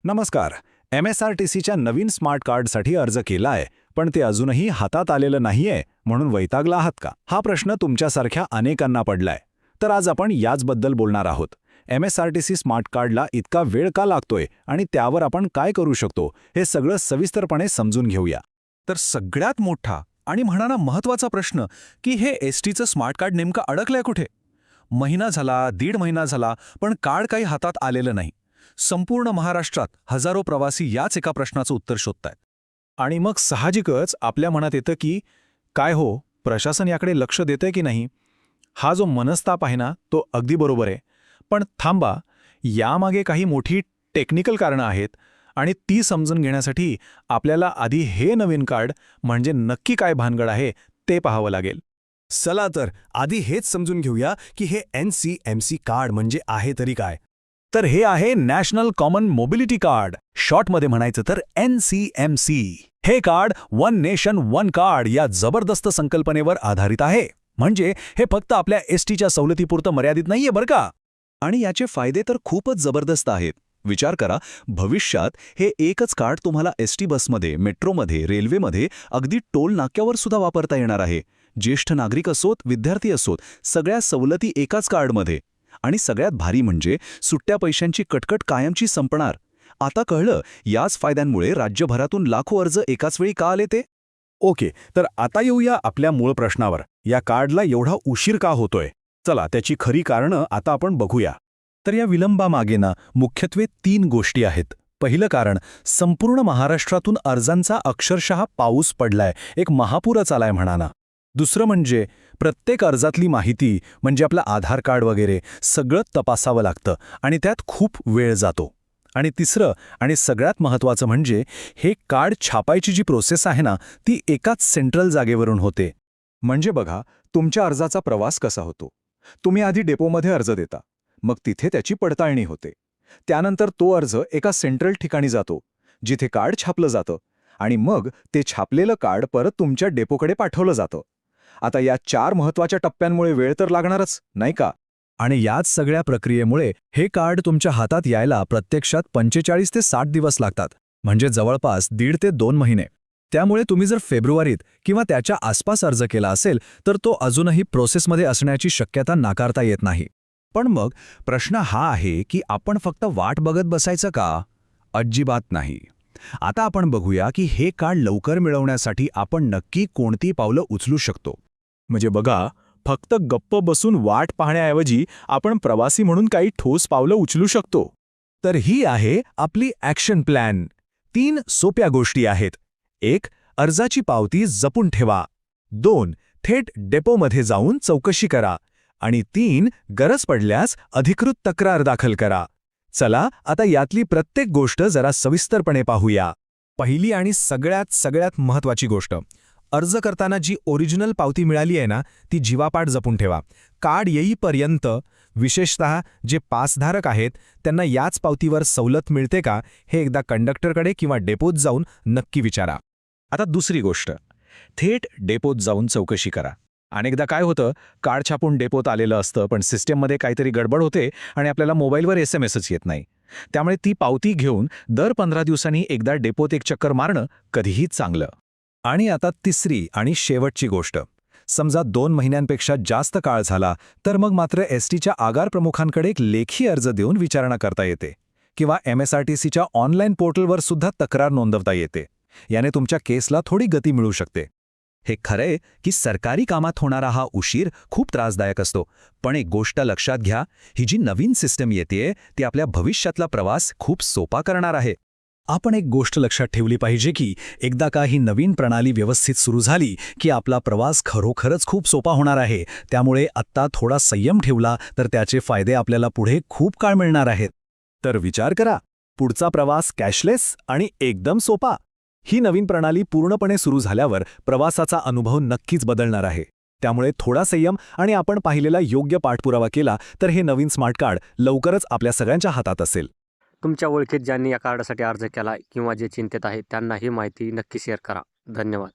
नमस्कार. MSRTCच्या नवीन स्मार्ट कार्डसाठी अर्ज केलाय, पण ते अजूनही हातात आलेलं नाहीये म्हणून वैतागला आहात का? हा प्रश्न तुमच्यासारख्या अनेकांना पडलाय. तर आज आपण याचबद्दल बोलणार आहोत. MSRTC स्मार्ट कार्डला इतका वेळ का लागतोय आणि त्यावर आपण काय करू शकतो हे सगळं सविस्तरपणे समजून घेऊया. तर सगळ्यात मोठा आणि म्हणा ना महत्त्वाचा प्रश्न की हे एसटीचं स्मार्ट कार्ड नेमकं अडकलंय कुठे? महिना झाला, दीड महिना झाला, पण कार्ड काही हातात आलेलं नाही. संपूर्ण महाराष्ट्रात हजारो प्रवासी याच एका प्रश्नाचं उत्तर शोधतायत. आणि मग साहजिकच आपल्या मनात येतं की काय हो, प्रशासन याकडे लक्ष देतंय की नाही? हा जो मनस्ताप आहे ना, तो अगदी बरोबर आहे. पण थांबा, यामागे काही मोठी टेक्निकल कारणं आहेत आणि ती समजून घेण्यासाठी आपल्याला आधी हे नवीन कार्ड म्हणजे नक्की काय भानगड आहे ते पाहावं लागेल. चला तर आधी हेच समजून घेऊया की हे NCMC कार्ड म्हणजे आहे तरी काय. तर हे आहे नॅशनल कॉमन मोबिलिटी कार्ड, शॉर्टमध्ये म्हणायचं तर NCMC. हे card one nation one card या जबरदस्त संकल्पनेवर आधारित आहे. म्हणजे हे फक्त आपल्या एसटीच्या सवलतीपुरतं मर्यादित नाहीये बरं का. आणि याचे फायदे तर खूपच जबरदस्त आहेत. विचार करा, भविष्यात हे एकच कार्ड तुम्हाला एसटी बसमध्ये, मेट्रोमध्ये, रेल्वेमध्ये, अगदी टोल नाक्यावर सुद्धा वापरता येणार आहे. ज्येष्ठ नागरिक असोत, विद्यार्थी असोत, सगळ्या सवलती एकाच कार्डमध्ये. आणि सगळ्यात भारी म्हणजे सुट्ट्या पैशांची कटकट कायमची संपणार. आता कळलं याच फायद्यांमुळे राज्यभरातून लाखो अर्ज एकाच वेळी का आले ते. ओके, तर आता येऊया आपल्या मूळ प्रश्नावर. या कार्डला एवढा उशीर का होतोय? चला, त्याची खरी कारणं आता आपण बघूया. तर या विलंबामागे ना मुख्यत्वे 3 गोष्टी आहेत. पहिलं कारण, संपूर्ण महाराष्ट्रातून अर्जांचा अक्षरशः पाऊस पडलाय, एक महापूरच आलाय म्हणा ना. दुसरं म्हणजे प्रत्येक अर्जातली माहिती म्हणजे आपलं आधार कार्ड वगैरे सगळं तपासावं लागतं आणि त्यात खूप वेळ जातो. आणि तिसरं आणि सगळ्यात महत्त्वाचं म्हणजे हे कार्ड छापायची जी प्रोसेस आहे ना, ती एकाच सेंट्रल जागेवरून होते. म्हणजे बघा, तुमच्या अर्जाचा प्रवास कसा होतो. तुम्ही आधी डेपोमध्ये अर्ज देता, मग तिथे त्याची पडताळणी होते. त्यानंतर तो अर्ज एका सेंट्रल ठिकाणी जातो, जिथे कार्ड छापलं जातं, आणि मग ते छापलेलं कार्ड परत तुमच्या डेपोकडे पाठवलं जातं. आता या 4 महत्त्वाच्या टप्प्यांमुळे वेळ तर लागणारच, नाही का? आणि याच सगळ्या प्रक्रियेमुळे हे कार्ड तुमच्या हातात यायला प्रत्यक्षात 45 ते 60 दिवस लागतात, म्हणजे जवळपास 1.5 ते 2 महिने. त्यामुळे तुम्ही जर फेब्रुवारीत किंवा त्याच्या आसपास अर्ज केला असेल तर तो अजूनही प्रोसेसमध्ये असण्याची शक्यता नाकारता येत नाही. पण मग प्रश्न हा आहे की आपण फक्त वाट बघत बसायचं का? अजिबात नाही. आता आपण बघूया की हे कार्ड लवकर मिळवण्यासाठी आपण नक्की कोणती पावलं उचलू शकतो. म्हणजे बघा, फक्त गप्प बसून वाट पाहण्याऐवजी आपण प्रवासी म्हणून काही ठोस पावलं उचलू शकतो. तर ही आहे आपली ॲक्शन प्लॅन. 3 सोप्या गोष्टी आहेत. 1. अर्जाची पावती जपून ठेवा. 2. थेट डेपोमध्ये जाऊन चौकशी करा. आणि 3. गरज पडल्यास अधिकृत तक्रार दाखल करा. चला, आता यातली प्रत्येक गोष्ट जरा सविस्तरपणे पाहूया. पहिली आणि सगळ्यात महत्त्वाची गोष्ट, अर्ज करताना जी ओरिजिनल पावती मिळाली आहे ना, ती जीवापाड जपून ठेवा. कार्ड येईपर्यंत विशेषतः जे पासधारक आहेत त्यांना याच पावतीवर सवलत मिळते का हे एकदा कंडक्टरकडे किंवा डेपोत जाऊन नक्की विचारा. आता दुसरी गोष्ट, थेट डेपोत जाऊन चौकशी करा. अनेकदा काय होतं, कार्ड छापून डेपोत आलेलं असतं, पण सिस्टीममध्ये काहीतरी गडबड होते आणि आपल्याला मोबाईलवर SMS येत नाही. त्यामुळे ती पावती घेऊन दर 15 दिवसांनी एकदा डेपोत एक चक्कर मारणं कधीही चांगलं. आणि आता तिसरी आणि शेवटची गोष्ट, समजा 2 महिन्यांपेक्षा जास्त काळ झाला तर मग मात्र एसटीच्या आगार प्रमुखांकडे एक लेखी अर्ज देऊन विचारणा करता येते किंवा MSRTCच्या ऑनलाईन पोर्टलवर सुद्धा तक्रार नोंदवता येते. याने तुमच्या केसला थोडी गती मिळू शकते. हे खरंय की सरकारी कामात होणारा हा उशीर खूप त्रासदायक असतो, पण एक गोष्ट लक्षात घ्या, ही जी नवीन सिस्टम येते ती आपल्या भविष्यातला प्रवास खूप सोपा करणार आहे. आपण एक गोष्ट लक्षात ठेवली पाहिजे की एकदा का ही नवीन प्रणाली व्यवस्थित सुरू झाली की आपला प्रवास खरोखरच खूप सोपा होणार आहे. त्यामुळे आत्ता थोडा संयम ठेवला तर त्याचे फायदे आपल्याला पुढे खूप काळ मिळणार आहेत. तर विचार करा, पुढचा प्रवास कॅशलेस आणि एकदम सोपा. ही नवीन प्रणाली पूर्णपणे सुरू झाल्यावर प्रवासाचा अनुभव नक्कीच बदलणार आहे. त्यामुळे थोडा संयम आणि आपण पाहिलेला योग्य पाठपुरावा केला तर हे नवीन स्मार्ट कार्ड लवकरच आपल्या सगळ्यांच्या हातात असेल. तुमच्या ओळखीत ज्यांनी या कार्डासाठी अर्ज केला किंवा जे चिंतित आहेत त्यांना ही माहिती नक्की शेअर करा. धन्यवाद.